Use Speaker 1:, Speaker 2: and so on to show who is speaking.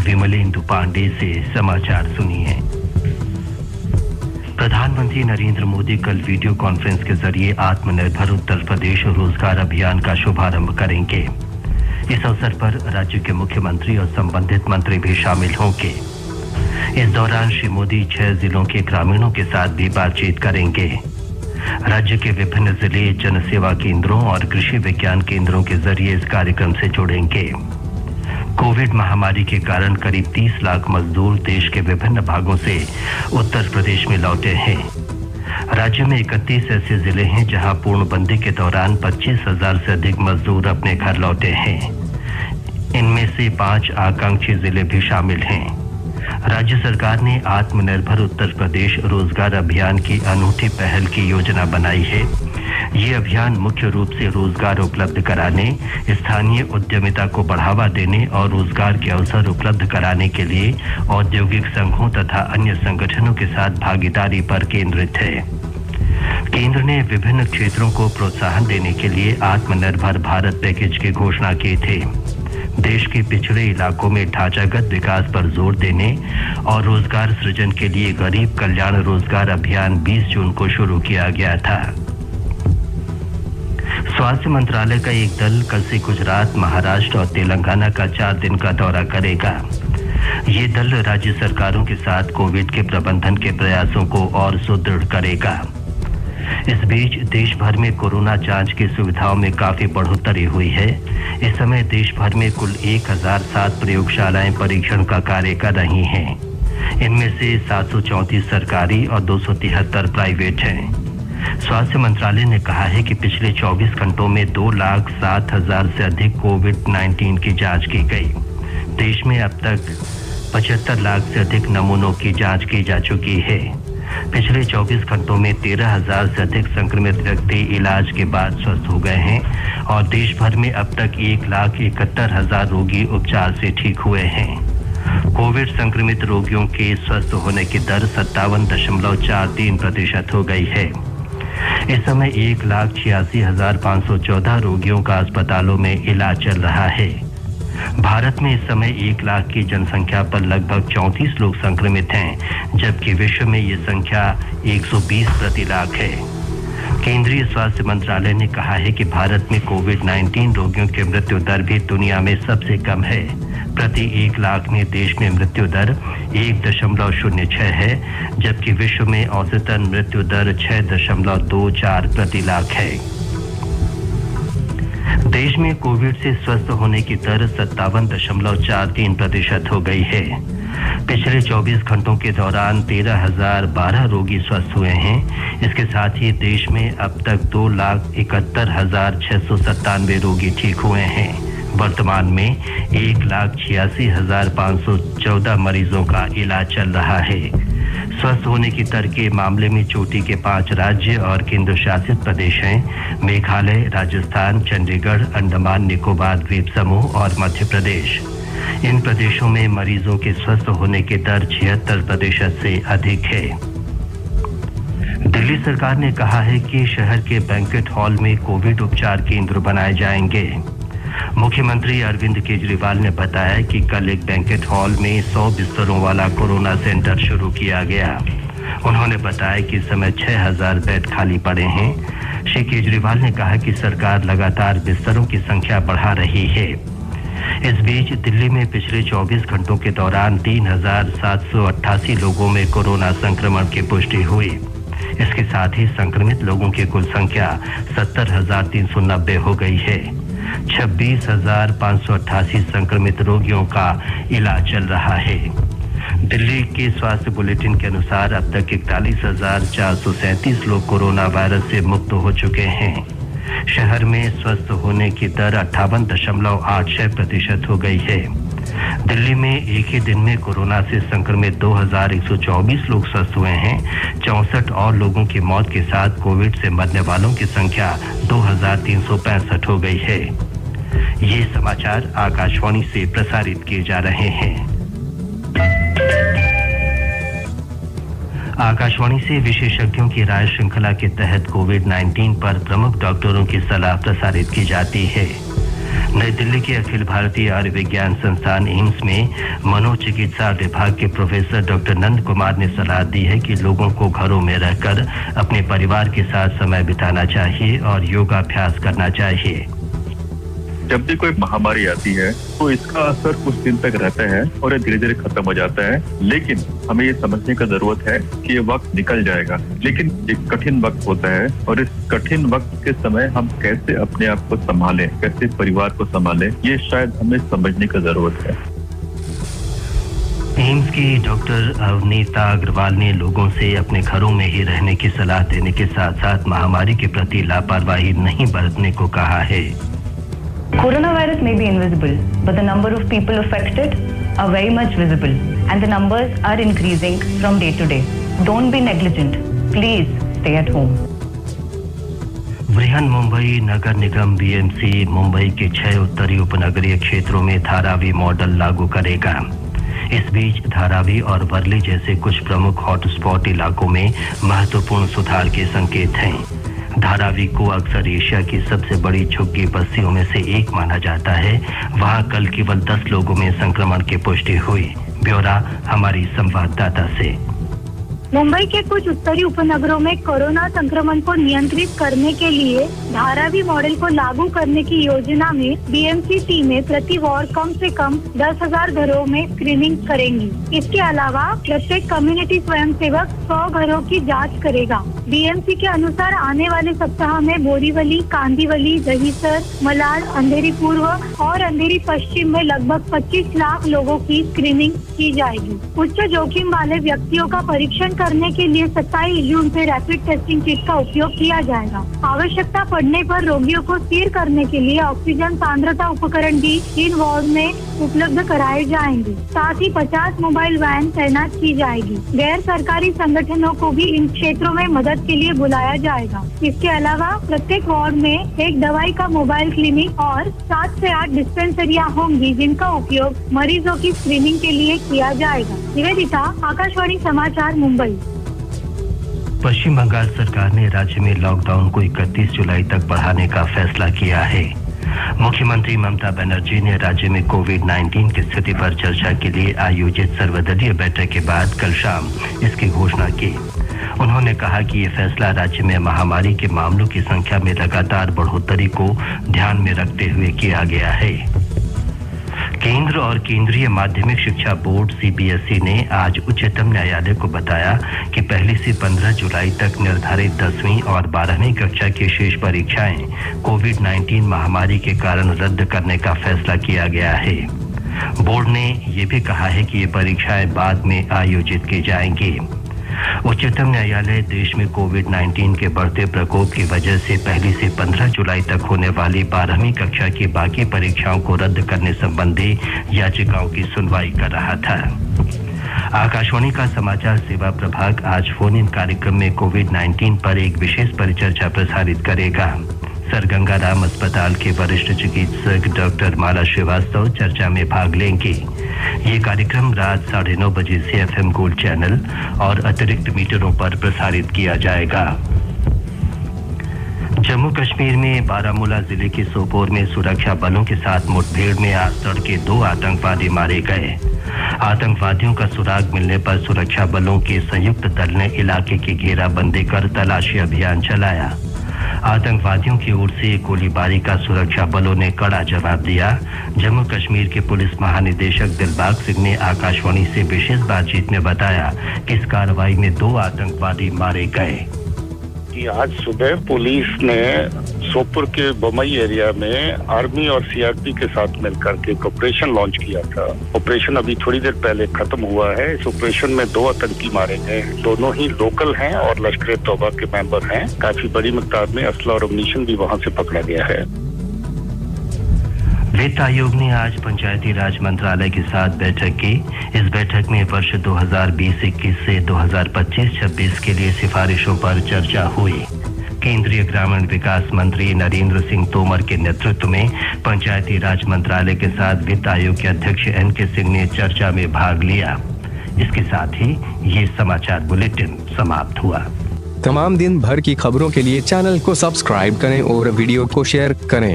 Speaker 1: विमलेंदु पांडे से समाचार सुनिए। प्रधानमंत्री नरेंद्र मोदी कल वीडियो कॉन्फ्रेंस के जरिए आत्मनिर्भर उत्तर प्रदेश रोजगार अभियान का शुभारंभ करेंगे। इस अवसर पर राज्य के मुख्यमंत्री और संबंधित मंत्री भी शामिल होंगे। इस दौरान श्री मोदी 6 जिलों के ग्रामीणों के साथ भी बातचीत करेंगे। राज्य के विभिन्न जिले जनसेवा केंद्रों और कृषि विज्ञान केंद्रों के जरिए इस कार्यक्रम से जुड़ेंगे। कोविड महामारी के कारण करीब 30 लाख मजदूर देश के विभिन्न भागों से उत्तर प्रदेश में लौटे हैं। राज्य में 31 ऐसे जिले हैं जहां पूर्णबंदी के दौरान 25,000 से अधिक मजदूर अपने घर लौटे हैं। इनमें से 5 आकांक्षी जिले भी शामिल हैं। राज्य सरकार ने आत्मनिर्भर उत्तर प्रदेश रोजगार अभियान की अनूठी पहल की योजना बनाई है। ये अभियान मुख्य रूप से रोजगार उपलब्ध कराने, स्थानीय उद्यमिता को बढ़ावा देने और रोजगार के अवसर उपलब्ध कराने के लिए औद्योगिक संघों तथा अन्य संगठनों के साथ भागीदारी पर केंद्रित है। केंद्र ने विभिन्न क्षेत्रों को प्रोत्साहन देने के लिए आत्मनिर्भर भारत पैकेज की घोषणा की थी। देश के पिछड़े इलाकों में ढांचागत विकास पर जोर देने और रोजगार सृजन के लिए गरीब कल्याण रोजगार अभियान 20 जून को शुरू किया गया था। स्वास्थ्य मंत्रालय का एक दल कल से गुजरात, महाराष्ट्र और तेलंगाना का 4 दिन का दौरा करेगा। ये दल राज्य सरकारों के साथ कोविड के प्रबंधन के प्रयासों को और सुदृढ़ करेगा। इस बीच देश भर में कोरोना जांच की सुविधाओं में काफी बढ़ोतरी हुई है। इस समय देश भर में कुल 1007 प्रयोगशालाएं परीक्षण का कार्य कर रही हैं। इनमें से 734 सरकारी और 273 प्राइवेट हैं। स्वास्थ्य मंत्रालय ने कहा है कि पिछले 24 घंटों में 2,07,000 से अधिक कोविड-19 की जांच की गई। देश में अब तक 75 लाख से अधिक नमूनों की जांच की जा चुकी है। पिछले 24 घंटों में 13,000 से अधिक संक्रमित व्यक्ति इलाज के बाद स्वस्थ हो गए हैं और देश भर में अब तक 1,71,000 रोगी उपचार से ठीक हुए हैं। कोविड संक्रमित रोगियों के स्वस्थ होने की दर 57.43% हो गई है। इस समय 1,86,514 रोगियों का अस्पतालों में इलाज चल रहा है। भारत में इस समय 1 लाख की जनसंख्या पर लगभग 34 लोग संक्रमित हैं, जबकि विश्व में ये संख्या 120 प्रति लाख है। केंद्रीय स्वास्थ्य मंत्रालय ने कहा है कि भारत में कोविड-19 रोगियों की मृत्यु दर भी दुनिया में सबसे कम है। प्रति 1 लाख में देश में मृत्यु दर 1.06 है, जबकि विश्व में औसतन मृत्यु दर 6.24 प्रति लाख है। देश में कोविड से स्वस्थ होने की दर 57.43% हो गई है। पिछले 24 घंटों के दौरान 13,012 रोगी स्वस्थ हुए हैं। इसके साथ ही देश में अब तक 2,71,697 रोगी ठीक हुए हैं। वर्तमान में 1,86,514 मरीजों का इलाज चल रहा है। स्वस्थ होने की दर के मामले में चोटी के 5 राज्य और केंद्र शासित प्रदेश हैं: मेघालय, राजस्थान, चंडीगढ़, अंडमान निकोबार द्वीप समूह और मध्य प्रदेश। इन प्रदेशों में मरीजों के स्वस्थ होने की दर 76% से अधिक है। दिल्ली सरकार ने कहा है कि शहर के बैंक्वेट हॉल में कोविड उपचार केंद्र बनाए जाएंगे। मुख्यमंत्री अरविंद केजरीवाल ने बताया कि कल एक बैंक्वेट हॉल में 100 बिस्तरों वाला कोरोना सेंटर शुरू किया गया। उन्होंने बताया कि इस समय 6,000 बेड खाली पड़े हैं। श्री केजरीवाल ने कहा कि सरकार लगातार बिस्तरों की संख्या बढ़ा रही है। इस बीच दिल्ली में पिछले 24 घंटों के दौरान 3,788 लोगों में कोरोना संक्रमण की पुष्टि हुई। इसके साथ ही संक्रमित लोगों की कुल संख्या 70,390 हो गई है। 26,588 संक्रमित रोगियों का इलाज चल रहा है। दिल्ली के स्वास्थ्य बुलेटिन के अनुसार अब तक 41,437 लोग कोरोना वायरस से मुक्त हो चुके हैं। शहर में स्वस्थ होने की दर 58.86% हो गई है। दिल्ली में एक ही दिन में कोरोना से संक्रमित 2,124 लोग स्वस्थ हुए हैं। 64 और लोगों की मौत के साथ कोविड से मरने वालों की संख्या 2,365 हो गई है। ये समाचार आकाशवाणी से प्रसारित किए जा रहे हैं। आकाशवाणी से विशेषज्ञों की राय श्रृंखला के तहत कोविड-19 पर प्रमुख डॉक्टरों की सलाह प्रसारित की जाती है। नई दिल्ली के अखिल भारतीय आयुर्विज्ञान संस्थान एम्स में मनोचिकित्सा विभाग के प्रोफेसर डॉक्टर नंद कुमार ने सलाह दी है कि लोगों को घरों में रहकर अपने परिवार के साथ समय बिताना चाहिए और योगाभ्यास करना चाहिए।
Speaker 2: जब भी कोई महामारी आती है तो इसका असर कुछ दिन तक रहता है और धीरे धीरे खत्म हो जाता है, लेकिन हमें ये समझने की जरूरत है कि ये वक्त निकल जाएगा। लेकिन एक कठिन वक्त होता है और इस कठिन वक्त के समय हम कैसे अपने आप को संभालें, कैसे परिवार को संभालें, ये शायद हमें समझने की जरूरत है।
Speaker 1: एम्स की डॉक्टर अवनीता अग्रवाल ने लोगों से अपने घरों में ही रहने की सलाह देने के साथ साथ महामारी के प्रति लापरवाही नहीं बरतने को कहा है।
Speaker 3: Coronavirus may be invisible, but the number of people affected are very much visible, and the numbers are increasing from day to day. Don't be negligent. Please stay at home.
Speaker 1: Brihan Mumbai Nagar Nigam BMC Mumbai के 6 उत्तरी उपनगरीय क्षेत्रों में Dharavi model लागू करेगा। इस बीच धारावी और वर्ली जैसे कुछ प्रमुख हॉटस्पॉट इलाकों में महत्वपूर्ण सुधार के संकेत हैं। धारावी को अक्सर एशिया की सबसे बड़ी झुग्गी बस्तियों में से एक माना जाता है। वहां कल केवल 10 लोगों में संक्रमण की पुष्टि हुई। ब्यौरा हमारी संवाददाता से।
Speaker 4: मुंबई के कुछ उत्तरी उपनगरों में कोरोना संक्रमण को नियंत्रित करने के लिए धारावी मॉडल को लागू करने की योजना में BMC टीमें प्रति वार्ड कम से कम 10,000 घरों में स्क्रीनिंग करेंगी। इसके अलावा प्रत्येक कम्युनिटी स्वयंसेवक 100 घरों की जांच करेगा। BMC के अनुसार आने वाले सप्ताह में बोरीवली, कांदीवली, दहीसर, मलाड, अंधेरी पूर्व और अंधेरी पश्चिम में लगभग 25 लाख लोगों की स्क्रीनिंग की जाएगी। उच्च जोखिम वाले व्यक्तियों का परीक्षण करने के लिए 27 जून से रैपिड टेस्टिंग किट का उपयोग किया जाएगा। आवश्यकता पड़ने पर रोगियों को स्थिर करने के लिए ऑक्सीजन सांद्रता उपकरण भी इन वार्ड में उपलब्ध कराए जाएंगे। साथ ही 50 मोबाइल वैन तैनात की जाएगी। गैर सरकारी संगठनों को भी इन क्षेत्रों में मदद के लिए बुलाया जाएगा। इसके अलावा प्रत्येक वार्ड में एक दवाई का मोबाइल क्लिनिक और 7 से 8 डिस्पेंसरियां होंगी, जिनका उपयोग मरीजों की स्क्रीनिंग के लिए किया जाएगा। निवेदिता, आकाशवाणी समाचार, मुंबई।
Speaker 1: पश्चिम बंगाल सरकार ने राज्य में लॉकडाउन को 31 जुलाई तक बढ़ाने का फैसला किया है। मुख्यमंत्री ममता बनर्जी ने राज्य में कोविड-19 की स्थिति पर चर्चा के लिए आयोजित सर्वदलीय बैठक के बाद कल शाम इसकी घोषणा की। उन्होंने कहा कि ये फैसला राज्य में महामारी के मामलों की संख्या में लगातार बढ़ोतरी को ध्यान में रखते हुए किया गया है। केंद्र और केंद्रीय माध्यमिक शिक्षा बोर्ड CBSE ने आज उच्चतम न्यायालय को बताया कि 1 से 15 जुलाई तक निर्धारित 10वीं और 12वीं कक्षा की शेष परीक्षाएं कोविड-19 महामारी के कारण रद्द करने का फैसला किया गया है। बोर्ड ने ये भी कहा है कि ये परीक्षाएं बाद में आयोजित की जाएंगी। उच्चतम न्यायालय देश में कोविड-19 के बढ़ते प्रकोप की वजह से 1 से 15 जुलाई तक होने वाली 12वीं कक्षा की बाकी परीक्षाओं को रद्द करने संबंधी याचिकाओं की सुनवाई कर रहा था। आकाशवाणी का समाचार सेवा प्रभाग आज फोन इन कार्यक्रम में कोविड-19 पर एक विशेष परिचर्चा प्रसारित करेगा। सर गंगाराम अस्पताल के वरिष्ठ चिकित्सक डॉक्टर माला श्रीवास्तव चर्चा में भाग लेंगे। ये कार्यक्रम रात 9:30 बजे से FM गोल्ड चैनल और अतिरिक्त मीटरों पर प्रसारित किया जाएगा। जम्मू कश्मीर में बारामूला जिले के सोपोर में सुरक्षा बलों के साथ मुठभेड़ में आज तड़के 2 आतंकवादी मारे गए। आतंकवादियों का सुराग मिलने पर सुरक्षा बलों के संयुक्त दल ने इलाके की घेराबंदी कर तलाशी अभियान चलाया। आतंकवादियों की ओर से गोलीबारी का सुरक्षा बलों ने कड़ा जवाब दिया। जम्मू कश्मीर के पुलिस महानिदेशक दिलबाग सिंह ने आकाशवाणी से विशेष बातचीत में बताया कि इस कार्रवाई में 2 आतंकवादी मारे गए।
Speaker 5: कि आज सुबह पुलिस ने सोपुर के बमई एरिया में आर्मी और CRP के साथ मिलकर के एक ऑपरेशन लॉन्च किया था। ऑपरेशन अभी थोड़ी देर पहले खत्म हुआ है। इस ऑपरेशन में 2 आतंकी मारे गए हैं। दोनों ही लोकल हैं और लश्कर-ए-तौबा के मेंबर हैं। काफी बड़ी मिकदार में असला और अम्यूनिशन भी वहां से पकड़ा गया है।
Speaker 1: वित्त आयोग ने आज पंचायती राज मंत्रालय के साथ बैठक की। इस बैठक में वर्ष 2020-21 से 2025-26 के लिए सिफारिशों पर चर्चा हुई। केंद्रीय ग्रामीण विकास मंत्री नरेंद्र सिंह तोमर के नेतृत्व में पंचायती राज मंत्रालय के साथ वित्त आयोग के अध्यक्ष NK सिंह ने चर्चा में भाग लिया। इसके साथ ही ये समाचार बुलेटिन समाप्त हुआ।
Speaker 6: तमाम दिन भर की खबरों के लिए चैनल को सब्सक्राइब करें और वीडियो को शेयर करें।